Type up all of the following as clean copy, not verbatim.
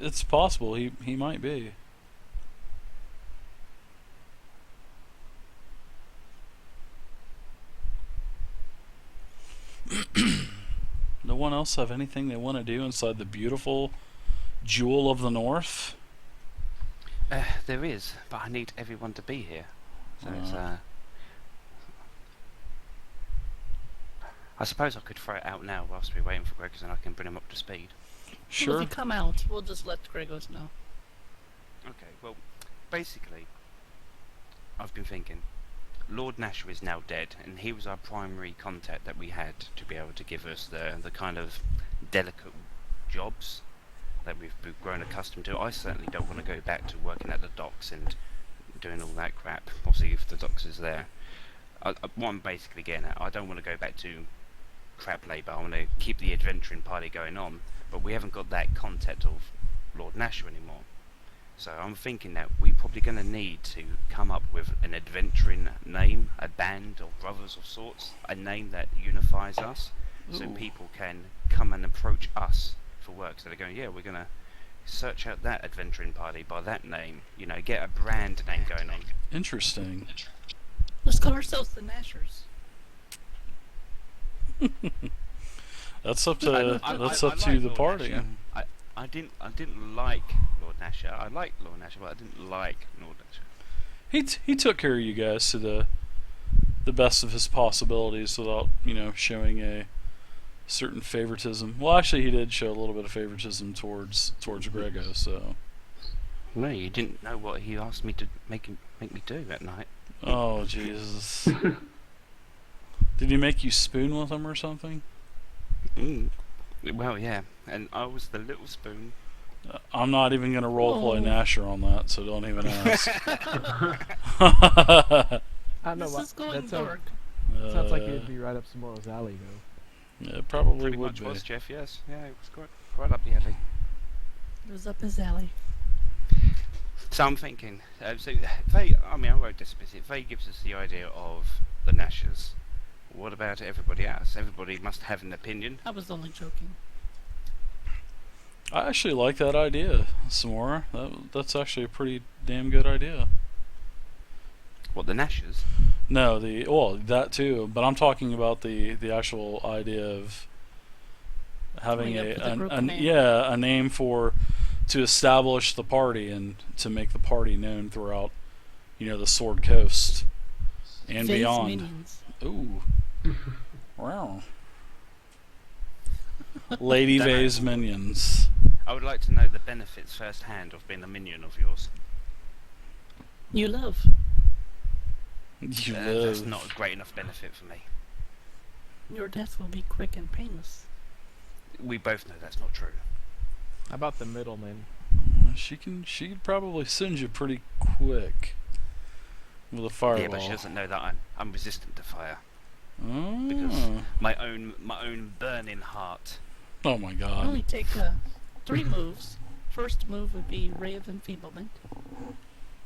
it's possible he might be. No one else have anything they want to do inside the beautiful jewel of the north? There is, but I need everyone to be here. So it's I suppose I could throw it out now whilst we're waiting for Gregors, and I can bring him up to speed. Well, if Sure. you come out, we'll just let Gregos know. Okay, well, basically, I've been thinking, Lord Nasher is now dead, and he was our primary contact that we had to be able to give us the kind of delicate jobs that we've grown accustomed to. I certainly don't want to go back to working at the docks and doing all that crap, obviously if the docks is there. What I'm basically getting at, I don't want to go back to crap labour. I want to keep the adventuring party going on, but we haven't got that contact of Lord Nasher anymore. So I'm thinking that we're probably going to need to come up with an adventuring name, a band of brothers of sorts, a name that unifies us, so Ooh. people can come and approach us for work. So they're going, yeah, we're going to search out that adventuring party by that name, get a brand name going on. Interesting. Let's call ourselves the Nashers. That's up to I that's I up to like the Lord party. Nasher. I didn't like Lord Nasher. I liked Lord Nasher, but I didn't like Lord Nasher. He took care of you guys to the best of his possibilities without showing a certain favoritism. Well, actually, he did show a little bit of favoritism towards Grego. So, No, you didn't know what he asked me to make me do at night. oh Jesus, did he make you spoon with him or something? Mm. Well, yeah, and I was the little spoon. I'm not even gonna roleplay Oh. Nasher on that, so don't even ask. I don't know. This is going That sounds, dark. sounds like Uh, it'd be right up Samoro's alley, though. it probably Pretty would much be. was, Jeff. Yes, yeah, it was quite up the alley. It was up his alley. So I'm thinking, so Faye, I wrote this bit. Faye gives us the idea of the Nashers. What about everybody else? Everybody must have an opinion. I was only joking. I actually like that idea, Samora. That's actually a pretty damn good idea. What, the Nashers? No, that too, but I'm talking about the actual idea of having Coming up with a group name. a name to establish the party and to make the party known throughout, the Sword Coast and Faye's beyond. Minions. Ooh, wow. Lady Dunno. Vay's minions. I would like to know the benefits firsthand of being a minion of yours. You love. You That's live. not a great enough benefit for me. Your death will be quick and painless. We both know that's not true. How about the middleman? She could probably send you pretty quick with a fireball. Yeah, but she doesn't know that I'm resistant to fire. Oh. Because my own burning heart. Oh my It'll God. only take 3 moves. First move would be Ray of Enfeeblement.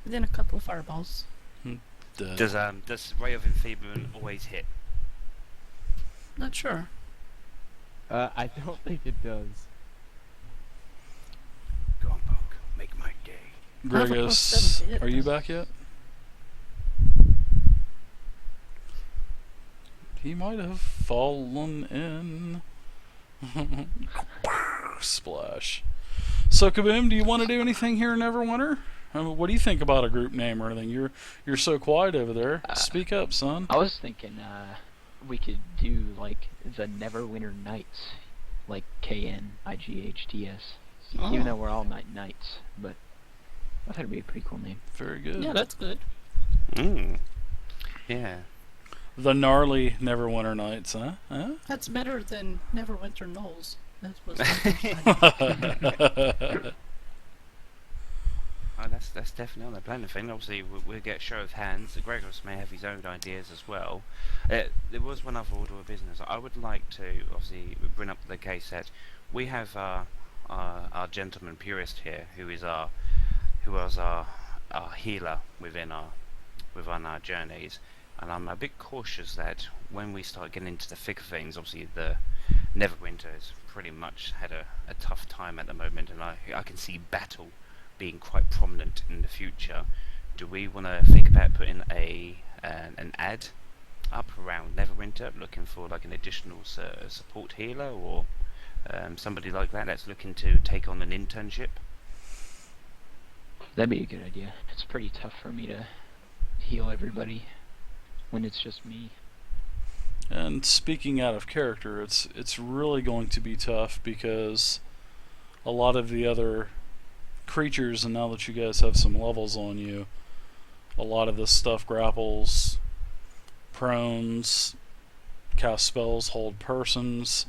And then a couple of fireballs. Dead. Does Ray of Enfeeblement always hit? Not sure. I don't think it does. Go on, Poke. Make my day. I have a Gregos, +7 to hit, are you though. back yet? He might have fallen in. Splash. So Kaboom, do you want to do anything here in Neverwinter? What do you think about a group name or anything? You're so quiet over there. Speak up, son. I was thinking we could do like the Neverwinter Nights, like Knights, Oh. even though we're all knights. But I thought it'd be a pretty cool name. Very good. Yeah, that's good. Yeah. The gnarly Neverwinter Nights, huh? Huh? That's better than Neverwinter Knolls. That was. Oh, that's definitely on the planning thing. Obviously, we'll get show of hands. Gregors may have his own ideas as well. There was one other order of business. I would like to obviously bring up the case that we have our gentleman purist here, who was our healer within our journeys. And I'm a bit cautious that when we start getting into the thick of things, obviously Neverwinter has pretty much had a tough time at the moment, and I can see battle being quite prominent in the future. Do we want to think about putting an ad up around Neverwinter, looking for like an additional support healer, or somebody like that that's looking to take on an internship? That'd be a good idea. It's pretty tough for me to heal everybody when it's just me. And speaking out of character, it's really going to be tough because a lot of the other creatures, and now that you guys have some levels on you, a lot of this stuff grapples, prones, cast spells, hold persons.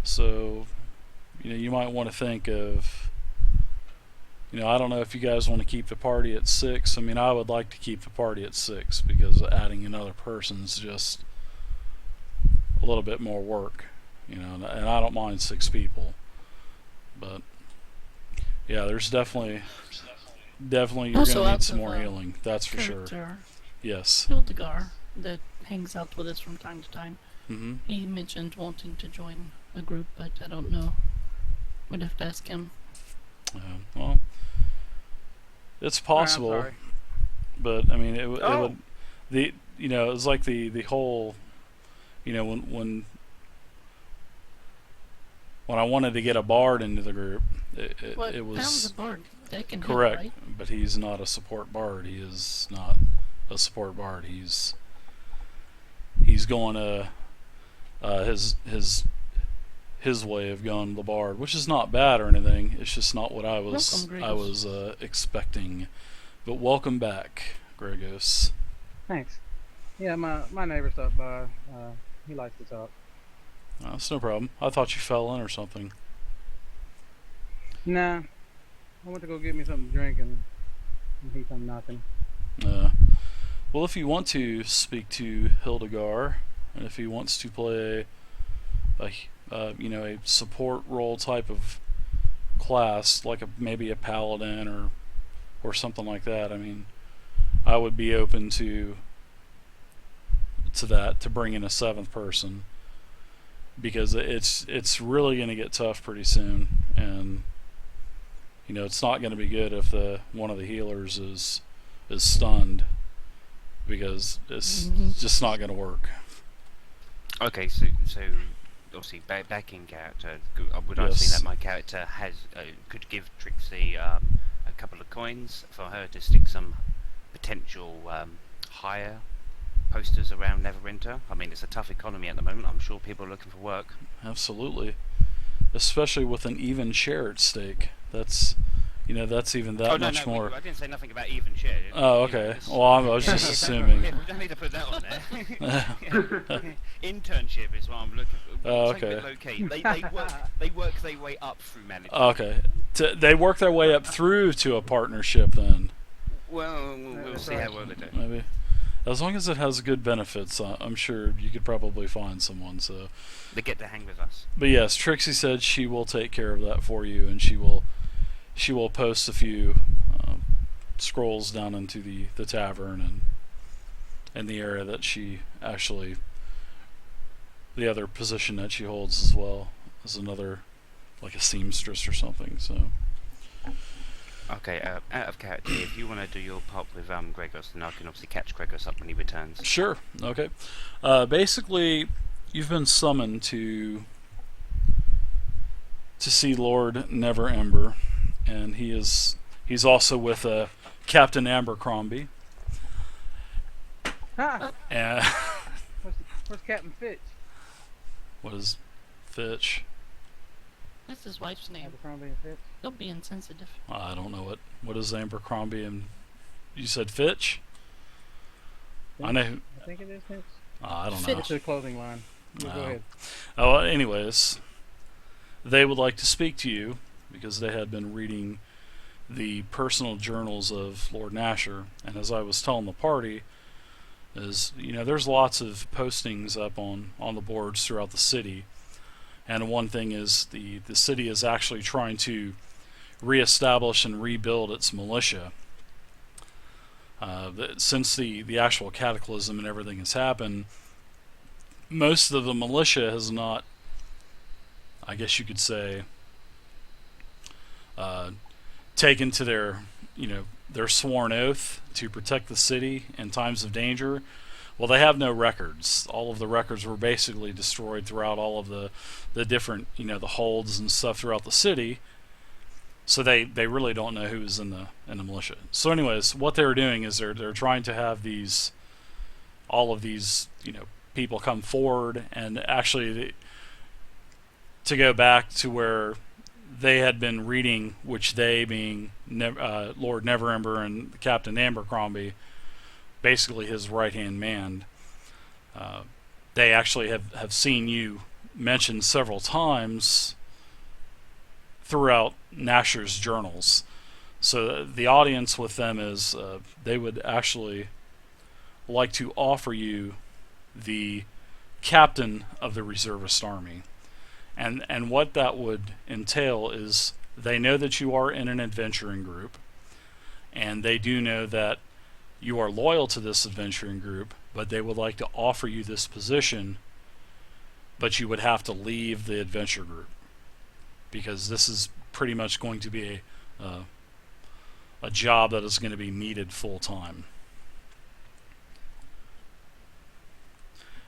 So, you might want to think of, I don't know if you guys want to keep the party at 6. I mean, I would like to keep the party at 6 because adding another person's just a little bit more work, and I don't mind 6 people. But yeah, there's definitely you're Also gonna need out some of, more healing. That's for sure. Character Yes. Hildegard that hangs out with us from time to time. Mm-hmm. He mentioned wanting to join a group, but I don't know. We'd have to ask him. Well, it's possible, sorry. but I mean, it would Oh. it was like the whole, when I wanted to get a bard into the group, it Pound's was a bard. That can correct, hit, right? but he's not a support bard. He is not a support bard. He's going to his way of going the bard, which is not bad or anything. It's just not what I was Welcome, expecting. But welcome back, Gregos. Thanks. Yeah, my neighbor stopped by. He likes to talk. That's no problem. I thought you fell in or something. Nah, I went to go get me something to drink, and he come knocking. Well, if you want to speak to Hildegard, and if he wants to play a support role type of class, like maybe a paladin or something like that, I mean, I would be open to that, to bring in a 7th person, because it's really going to get tough pretty soon, and it's not going to be good if one of the healers is stunned, because it's just not going to work. Okay, so obviously back in character, would I say that my character could give Trixie a couple of coins for her to stick some potential hire posters around Neverwinter? I mean, it's a tough economy at the moment. I'm sure people are looking for work. Absolutely, especially with an even share at stake. That's even that much more. I didn't say nothing about even share. Oh, okay. Well, I was just assuming. Yeah, we don't need to put that on there. Internship is what I'm looking for. Oh, Something okay. low key. They work their way up through management. Okay, they work their way up through to a partnership then. Well, we'll see how well they do. Maybe, as long as it has good benefits, I'm sure you could probably find someone. So, They get to hang with us. but yes, Trixie said she will take care of that for you, and she will post a few scrolls down into the tavern and the area that she actually, the other position that she holds as well, is another, like a seamstress or something. So Okay, out of character, if you want to do your part with Gregos, then I can obviously catch Gregos up when he returns. sure, okay. Basically, you've been summoned to see Lord Neverember, and he's also with Captain Abercrombie. Ha! And Where's Captain Fitch? what is Fitch? That's his wife's name. Abercrombie and Fitch. Don't be insensitive. I don't know what is Abercrombie, and you said Fitch. I know. I think it is Fitch. I don't know. Fitch. It's a clothing line. You Go Oh. ahead. Oh, anyways, they would like to speak to you because they had been reading the personal journals of Lord Nasher, and as I was telling the party, there's lots of postings up on the boards throughout the city, and one thing is the city is actually trying to reestablish and rebuild its militia. Since the actual cataclysm and everything has happened, most of the militia has not I guess you could say, taken to their, their sworn oath to protect the city in times of danger. Well, they have no records. All of the records were basically destroyed throughout all of the different, the holds and stuff throughout the city. So they really don't know who's in the militia. So, anyways, what they're doing is they're trying to have all of these people come forward, and actually to go back to where they had been reading, which they being Lord Neverember and Captain Abercrombie, basically his right-hand man, they actually have seen you mentioned several times throughout Nasher's journals. So the audience with them is they would actually like to offer you the captain of the reservist army. And what that would entail is they know that you are in an adventuring group, and they do know that you are loyal to this adventuring group, but they would like to offer you this position, but you would have to leave the adventure group, because this is pretty much going to be a job that is going to be needed full time.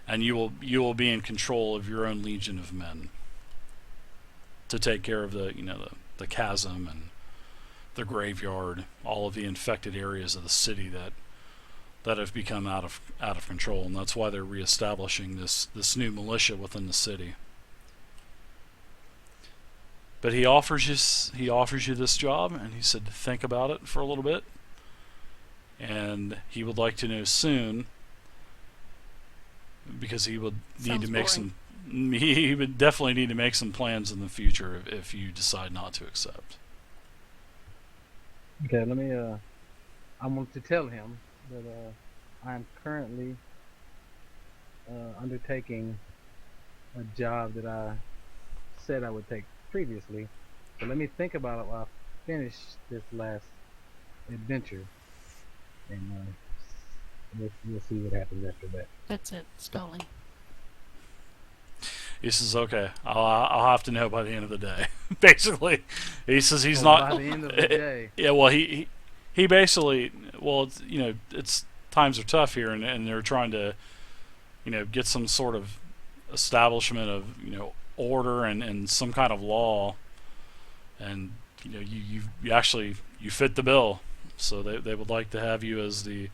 And you will be in control of your own legion of men to take care of the chasm and the graveyard, all of the infected areas of the city that have become out of control, and that's why they're reestablishing this new militia within the city. But he offers you this job, and he said to think about it for a little bit, and he would like to know soon, because he would need to make boring. he would definitely need to make some plans in the future if you decide not to accept. Okay, let me. I want to tell him that I am currently undertaking a job that I said I would take previously. So let me think about it while I finish this last adventure, and we'll see what happens after that. That's it. Stalling. He says, "Okay, I'll have to know by the end of the day." Basically, he says he's By not. the end of the day. Yeah, well, he basically, well, it's times are tough here, and they're trying to, get some sort of establishment of, order and some kind of law, and you actually you fit the bill, so they would like to have you as the,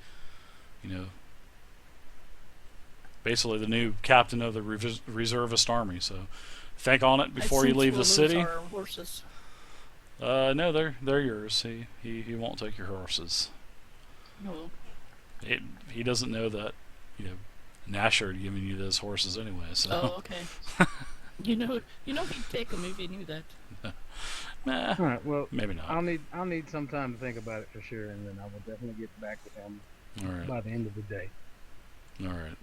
basically the new captain of the reservist army. So think on it before you leave the city. Our horses. No, they're yours. He won't take your horses. No. He doesn't know that, Nasher had given you those horses anyway. So. Oh, okay. you know he'd take them if he knew that. Nah, All right. Well, maybe not. I'll need some time to think about it for sure, and then I will definitely get back with him All right. by the end of the day. All right.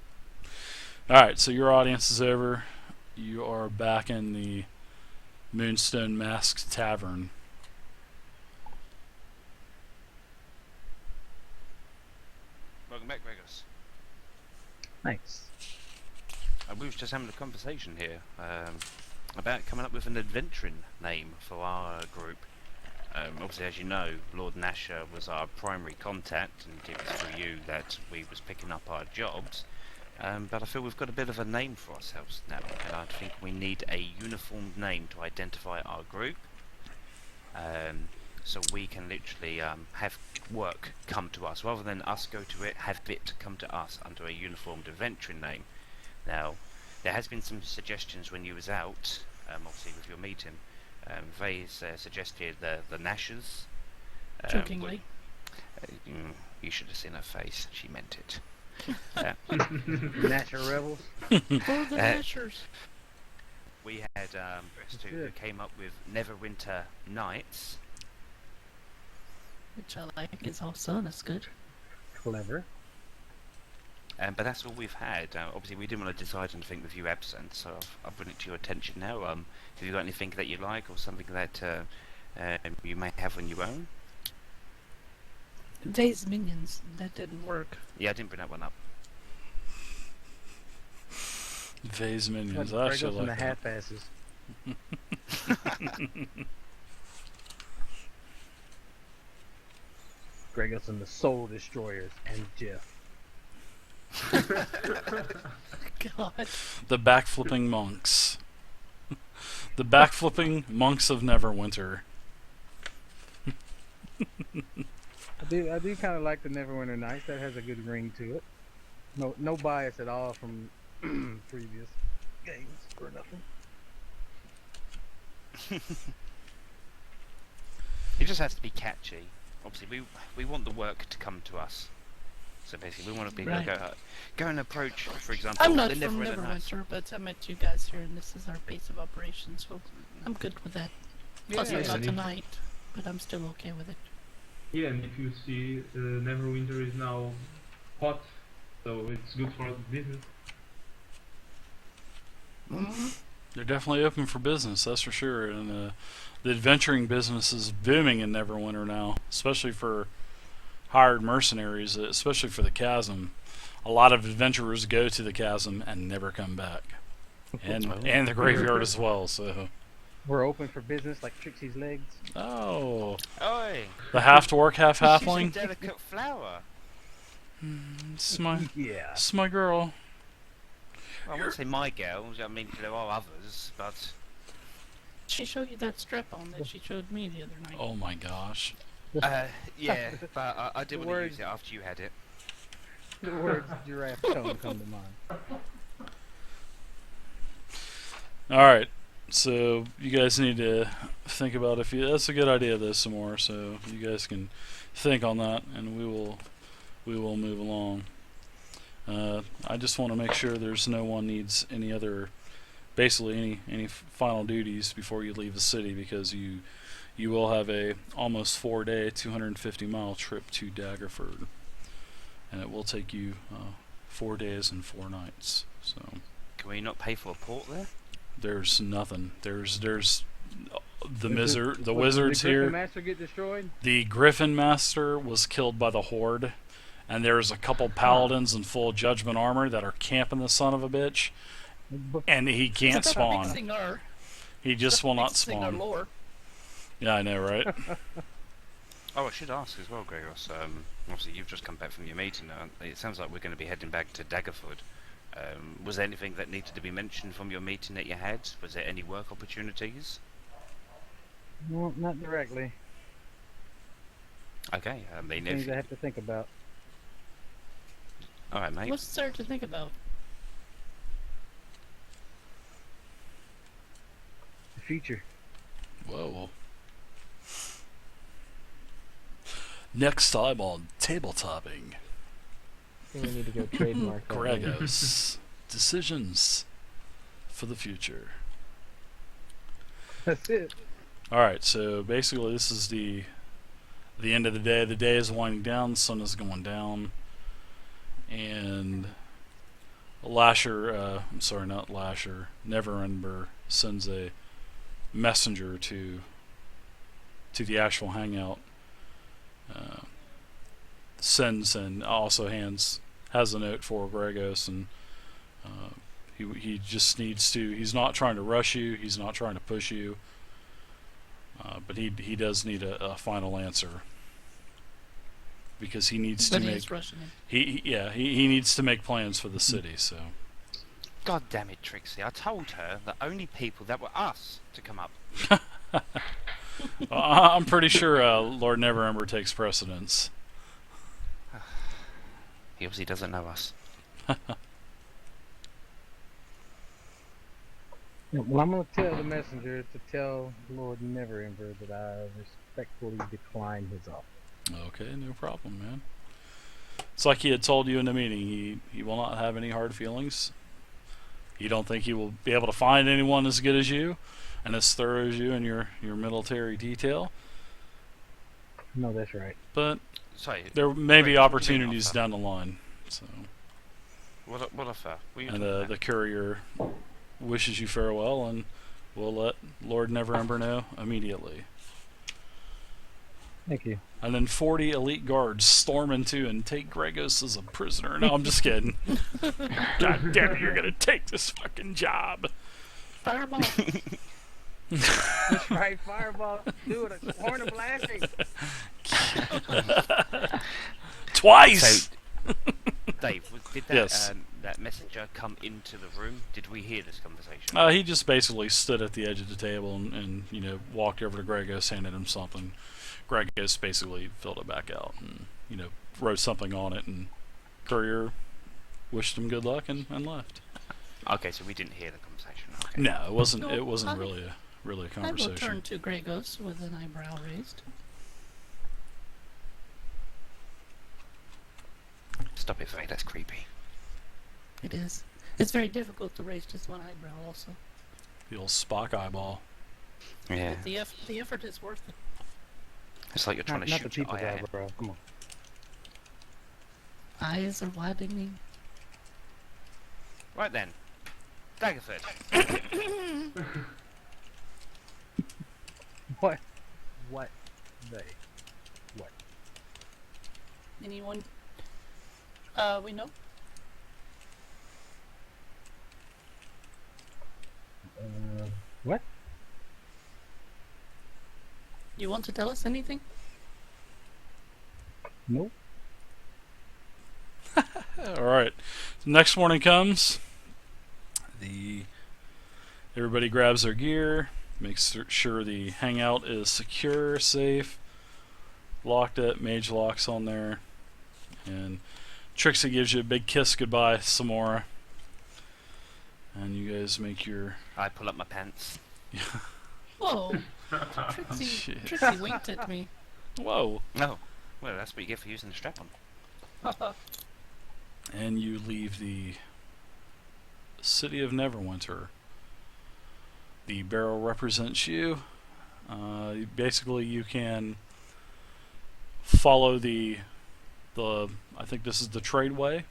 All right. So your audience is over. You are back in the Moonstone Masked Tavern. Welcome back, Gregos. Thanks. We was just having a conversation here about coming up with an adventuring name for our group. Obviously, as you know, Lord Nasher was our primary contact, and it was through you that we was picking up our jobs. But I feel we've got a bit of a name for ourselves now, and I think we need a uniformed name to identify our group. So we can literally have work come to us, rather than us go to it, have it come to us under a uniformed adventuring name. Now, there has been some suggestions when you was out, obviously with your meeting. They suggested the Nashers. Jokingly. You should have seen her face. She meant it. Natural rebels. For the Nashers. We had Chris too, who good. came up with Neverwinter Nights. Which I like. It's all sun. That's good. Clever. But that's all we've had. Obviously, we didn't want to decide anything with you absent, so I've brought it to your attention now. Have you got anything that you like, or something that you may have on your own? Vay's minions. That didn't work. Yeah, I didn't bring that one up. Vay's minions. Like I actually Gregos and like the that. half-asses. Gregos and the Soul Destroyers and Jeff. God. The backflipping monks. The backflipping monks of Neverwinter. I do kind of like the Neverwinter Nights. That has a good ring to it. No bias at all from previous games or nothing. It just has to be catchy. Obviously, we want the work to come to us. So basically, we want to be able to Right. go and approach, for example, I'm not the from Neverwinter Nights. Neverwinter, but I met you guys here, and this is our base of operations, so I'm good with that. Plus, Yeah, I'm not and tonight, but I'm still okay with it. Yeah, and if you see, Neverwinter is now hot, so it's good for business. They're definitely open for business, that's for sure. And the adventuring business is booming in Neverwinter now, especially for hired mercenaries, especially for the Chasm. A lot of adventurers go to the Chasm and never come back, and the graveyard as well. So, We're open for business like Trixie's legs. oh, Oi! the half dwarf, half She's a halfling. delicate flower. It's my, Yeah. it's my girl. Well, I won't say my girls. I mean, there are others, but She showed you that strap on that she showed me the other night. Oh my gosh. yeah. But I did The want to word- use it after you had it. The words giraffe tone come to mind. All right. So you guys need to think about if you. That's a good idea. Though some more, so you guys can think on that, and we will move along. I just want to make sure there's no one needs any other, basically any final duties before you leave the city, because you will have a almost 4-day, 250-mile trip to Daggerford, and it will take you 4 days and 4 nights. So. Can we not pay for a port there? There's nothing. There's the Is the what, wizards did the Griffin here. Master get destroyed? The Griffin Master was killed by the Horde, and there's a couple paladins in full judgment armor that are camping the son of a bitch, and he can't Stop spawn. mixing our- He just stop will not mixing our spawn. lore. Yeah, I know, right? Oh, I should ask as well, Gregos. Obviously, you've just come back from your meeting. It sounds like we're going to be heading back to Daggerford. Was there anything that needed to be mentioned from your meeting that you had? Was there any work opportunities? No, not directly. Okay, I mean, Things if... I have to think about. Alright, mate. What's there to think about? The future. Whoa. Next time on Tabletopping, I think we need to go trademark that name. Gregos. Decisions for the future. That's it. Alright, so basically this is the end of the day. The day is winding down, the sun is going down, and I'm sorry, not Lasher, Neverember sends a messenger to the actual hangout. Sends and also has a note for Gregos, and he just needs to. He's not trying to rush you. He's not trying to push you. But he does need a final answer, because he needs to But make he's rushing him. he needs to make plans for the city. So God damn it, Trixie. I told her the only people that were us to come up. I'm pretty sure Lord Neverember takes precedence. He obviously doesn't know us. Yeah, well, I'm going to tell the messenger to tell Lord Neverember that I respectfully decline his offer. Okay, no problem, man. It's like he had told you in the meeting. He will not have any hard feelings. You don't think he will be able to find anyone as good as you and as thorough as you in your military detail. No, that's right. But Sorry, there may be Wait, what do you mean opportunities offer? down the line. So, what offer? What are you and talking about? the courier wishes you farewell, and we'll let Lord Neverember know immediately. Thank you. And then 40 elite guards storm into and take Gregos as a prisoner. No, I'm just kidding. God damn it, you're gonna take this fucking job. Fireball. That's right, fireball. Do it. A horn of blasting. Twice. So, Dave, did that Yes. that messenger come into the room? Did we hear this conversation? He just basically stood at the edge of the table and you know, walked over to Gregos, handed him something. Gregos basically filled it back out and, you know, wrote something on it, and Courier wished him good luck and left. Okay, so we didn't hear the conversation. Okay. No, it wasn't. No, It wasn't I- really a I will conversation. turn to Gregos with an eyebrow raised. Stop it, Faye. That's creepy. It is. It's very difficult to raise just one eyebrow also. The old Spock eyeball. Yeah. But the effort is worth it. It's like you're trying Not, to not the shoot your people's eye at him. eyebrow. Come on. Eyes are widening. Right then. Daggerford. What? What? They? What? Anyone? We know? What? You want to tell us anything? Nope. All right. Next morning comes. Everybody grabs their gear, makes sure the hangout is secure, safe, locked up, mage locks on there, and Trixie gives you a big kiss goodbye, Samora. And you guys make your. I pull up my pants. Whoa! Trixie, Shit. Trixie winked at me. Whoa! Oh, well, that's what you get for using the strap-on. And you leave the city of Neverwinter. The barrel represents you. Basically, you can follow the. I think this is the Tradeway,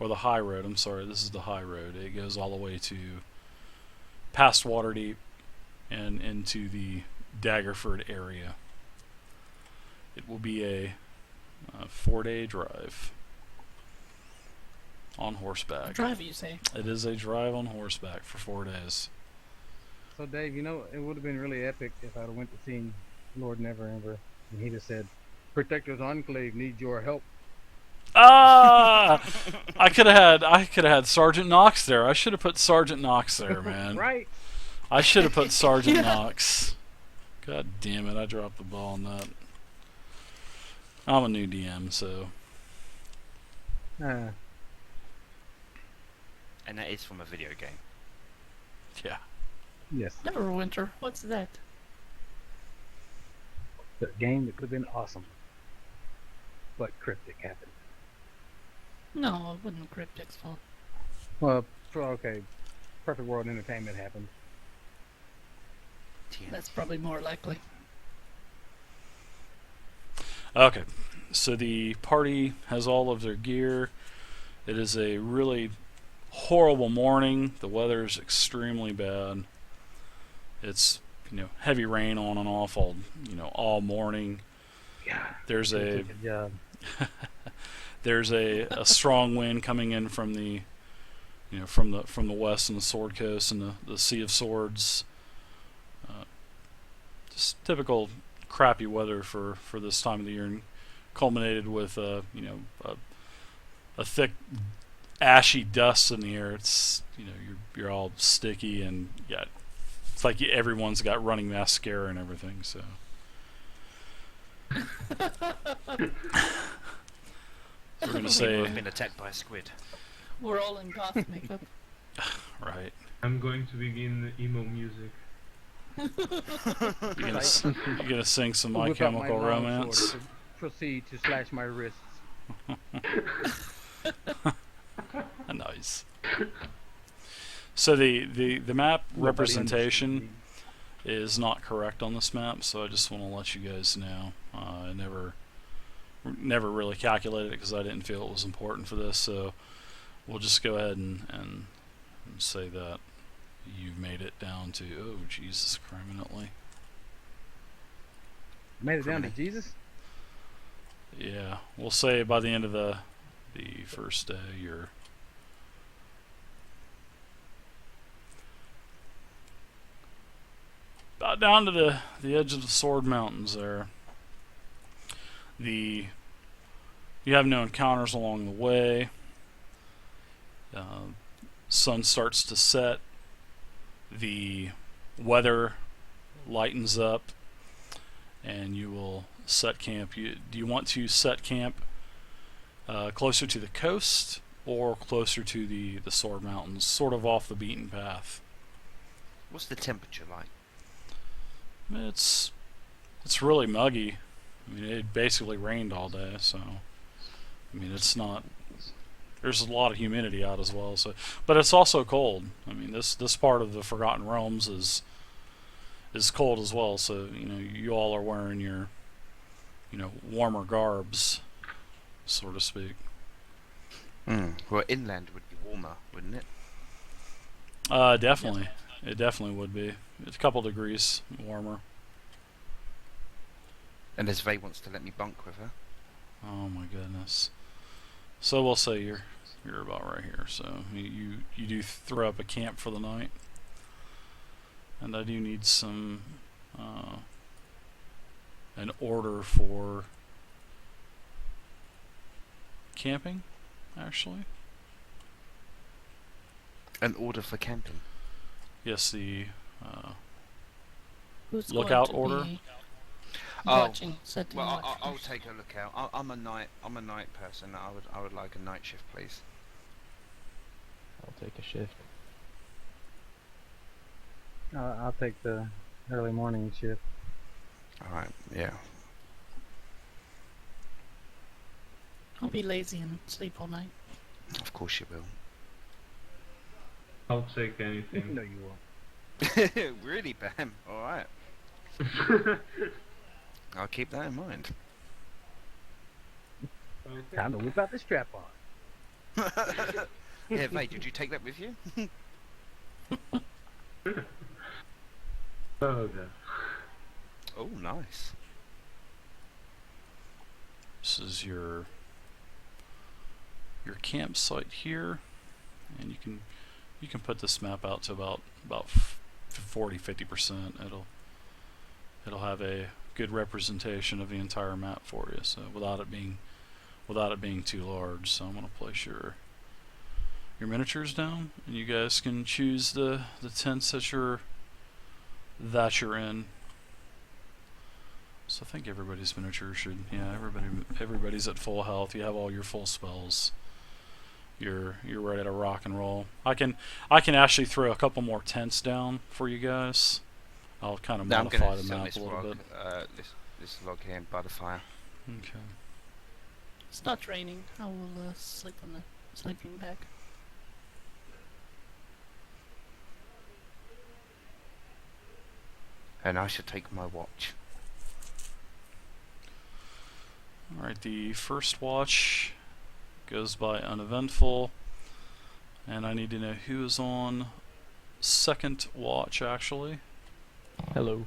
or the High Road. I'm sorry, this is the High Road. It goes all the way to past Waterdeep and into the Daggerford area. It will be a 4-day drive on horseback. Drive, you say? It is a drive on horseback for 4 days. So Dave, you know, it would have been really epic if I'd have went to see Lord Neverember and he'd have said, "Protector's Enclave needs your help." Ah! I could have had Sergeant Knox there. I should have put Sergeant Knox there, man. Right? I should have put Sergeant Yeah. Knox. God damn it! I dropped the ball on that. I'm a new DM, so Uh, And that is from a video game. yeah. yes. Neverwinter. What's that? The game that could have been awesome. But cryptic happened. No, it wasn't Cryptic's fault. Well, okay. Perfect World Entertainment happened. That's probably more likely. Okay, so the party has all of their gear. It is a really horrible morning. The weather is extremely bad. It's, you know, heavy rain on and off all, you know, all morning. Yeah. There's a Good job. there's a strong wind coming in from the, you know, from the west and the Sword Coast and the Sea of Swords. Just typical crappy weather for this time of the year, and culminated with you know, a thick ashy dust in the air. It's, you know, you're all sticky, and yeah, it's like everyone's got running mascara and everything. So we're gonna say I've been attacked by a squid. We're all in goth makeup. right. I'm going to begin emo music. You're gonna sing some My Whip out Chemical longsword Romance. and proceed to slash my wrists. Nice. So the map Nobody representation understood me. is not correct on this map, so I just want to let you guys know. I never really calculated it because I didn't feel it was important for this, so we'll just go ahead and say that you've made it down to, oh Jesus, criminally. Made it down to Criminy. Jesus? Yeah, we'll say by the end of the first day you're got down to the edge of the Sword Mountains there, you have no encounters along the way. Sun starts to set. The weather lightens up, and you will set camp. Do you want to set camp closer to the coast or closer to the Sword Mountains, sort of off the beaten path? What's the temperature like? It's really muggy. I mean, it basically rained all day, so I mean, it's not. There's a lot of humidity out as well, so but it's also cold. I mean, this part of the Forgotten Realms is cold as well. So you all are wearing your warmer garbs, so to speak. Well, inland would be warmer, wouldn't it? Definitely. It definitely would be. It's a couple degrees warmer. And Esve wants to let me bunk with her. Oh my goodness. So we'll say you're about right here. So you do throw up a camp for the night, and I do need some an order for camping, actually. An order for camping. Yes, the Who's lookout going to order. be Oh, watching, setting Well, watch I'll first? take a look out. I'm a night person. I would like a night shift, please. I'll take a shift. I'll take the early morning shift. All right. Yeah. I'll be lazy and sleep all night. Of course you will. I'll take anything. No, you won't. Really, Bam? All right. I'll keep that in mind. Okay. Time to whip out the strap on. Yeah, Vay, did you take that with you? Oh, God. Oh, nice. This is your campsite here, and you can put this map out to about 40-50%. It'll have a good representation of the entire map for you. So without it being too large. So I'm gonna place your miniatures down, and you guys can choose the tents that you're in. So I think everybody's miniature should, yeah, everybody's at full health. You have all your full spells. You're ready to rock and roll. I can actually throw a couple more tents down for you guys. I'll kind of Now I'm modify gonna the sell map this a little log, bit. this log here by the fire. Okay. It's not raining. I will sleep on the sleeping bag. And I should take my watch. Alright, the first watch goes by uneventful, and I need to know who is on second watch, actually. Hello.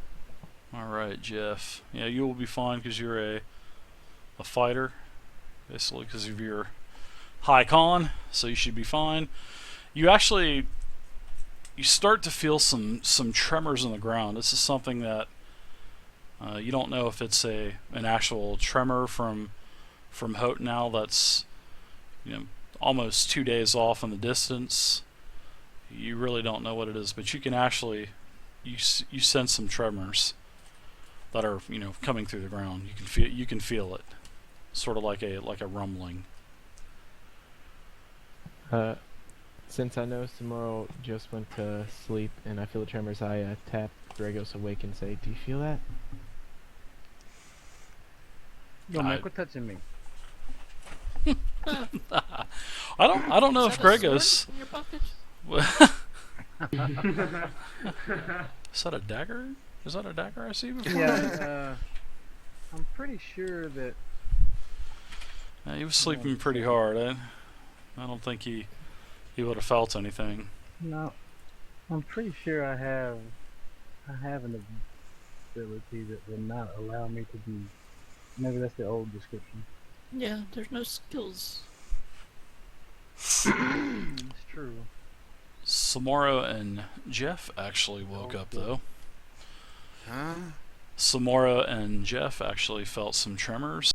Alright, Jeff. Yeah, you will be fine because you're a fighter, basically because of your high con, so you should be fine. You start to feel some tremors in the ground. This is something that you don't know if it's an actual tremor from Houghton Owl that's almost 2 days off in the distance. You really don't know what it is, but you can actually you sense some tremors that are coming through the ground. You can feel it, sort of like a rumbling. Since I know Samuro just went to sleep and I feel the tremors, I tap Dragos awake and say, "Do you feel that?" Yo, man, quit touching me. I don't know Is if that a Gregos. sword in your pocket? Is that a dagger? Is that a dagger I see before? Yeah, I'm pretty sure that Yeah, he was sleeping pretty hard. I don't think he would have felt anything. no, I'm pretty sure I have an ability that will not allow me to be. Maybe that's the old description. Yeah, there's no skills. It's true. Samoro and Jeff actually woke up though. Samora and Jeff actually felt some tremors.